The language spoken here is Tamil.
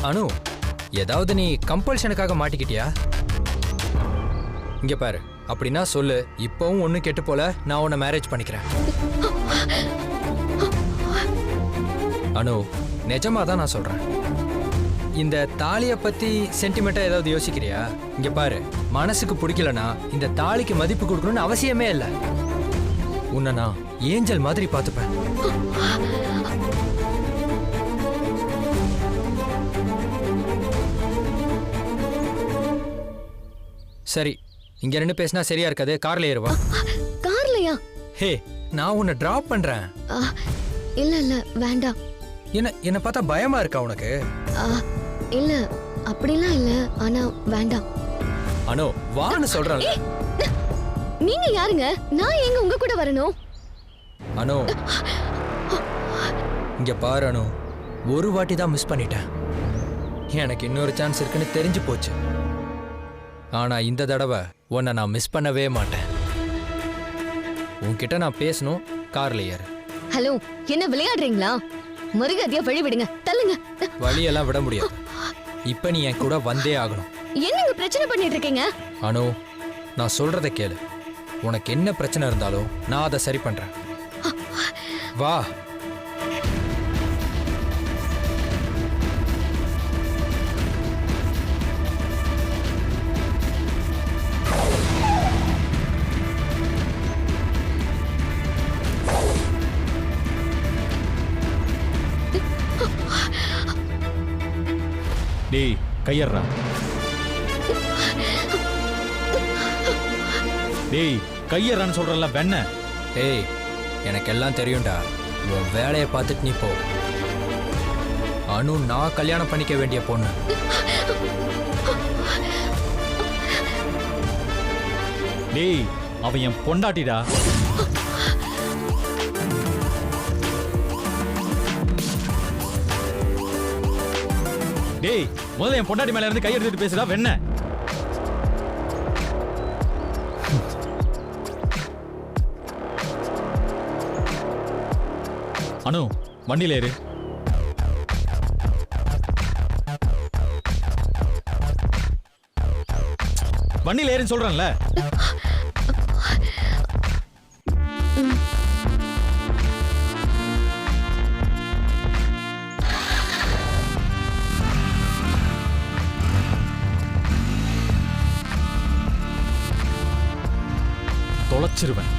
அனு, ஏதாவது நீ கம்பல்ஷனுக்காக மாட்டிக்கிட்டியா? இங்க பாரு, அப்படின்னா சொல்லு. இப்பவும் ஒண்ணு கெட்டு போல நான் உன்னை மேரேஜ் பண்ணிக்கிறேன். அனு, நிஜமா தான் நான் சொல்றேன். இந்த தாலியை பத்தி சென்டிமெண்டா ஏதாவது யோசிக்கிறியா? இங்க பாரு, மனசுக்கு பிடிக்கலனா இந்த தாலிக்கு மதிப்பு கொடுக்கணும்னு அவசியமே இல்லை. உன்னை நான் ஏஞ்சல் மாதிரி பார்த்துப்பேன். சரி, இங்க ரெண்டு பேசினா சரியா இருக்காது. கார்ல ஏறுவா. கார்லயா? ஹே, நான் உன்னை டிராப் பண்றேன். இல்ல இல்ல வேண்டாம். என்ன பார்த்தா பயமா இருக்கா உனக்கு? இல்ல அப்படிலாம் இல்ல, ஆனா வேண்டாம். அனு, வான்னு சொல்றேன்ல. நீங்க யாருங்க? நான் எங்க உங்க கூட வரணும்? அனு, இங்க பாரு அனு, ஒரு வாட்டி தான் மிஸ் பண்ணிட்டேன். எனக்கு இன்னொரு சான்ஸ் இருக்குன்னு தெரிஞ்சு போச்சு. ஆனா இந்த தடவை உன்னை நான் மிஸ் பண்ணவே மாட்டேன். உன்கிட்ட நான் பேசணும். கார்ல ஏறு. ஹலோ, என்ன விளையாடுறீங்களா? மரியாதையா வழி விடுங்க, தள்ளுங்க. வழியெல்லாம் விட முடியாது. இப்ப நீ என் கூட வந்தே ஆகணும். என்னங்க பிரச்சனை பண்ணிட்டு இருக்கீங்க? அனு, நான் சொல்றத கேளு. உனக்கு என்ன பிரச்சனை இருந்தாலும் நான் அதை சரி பண்றேன். வா. டேய், கையறா. டேய், கையறான்னு சொல்றல வெண்ண. ஏய், எனக்கு எல்லாம் தெரியும்டா. உன் வேலையை பார்த்துட்டு நீ போ. அனு நான் கல்யாணம் பண்ணிக்க வேண்டிய பொண்ணு. டேய், அவன் என் பொண்டாட்டிடா. டேய், முதல்ல என் பொண்டாட்டி மேல இருந்து கை எடுத்துட்டு பேசுடா வெண்ண. அனு, வண்டியில ஏறு. வண்டியில ஏறுன்னு சொல்றேன்ல. தொலைச்சிருவேன்.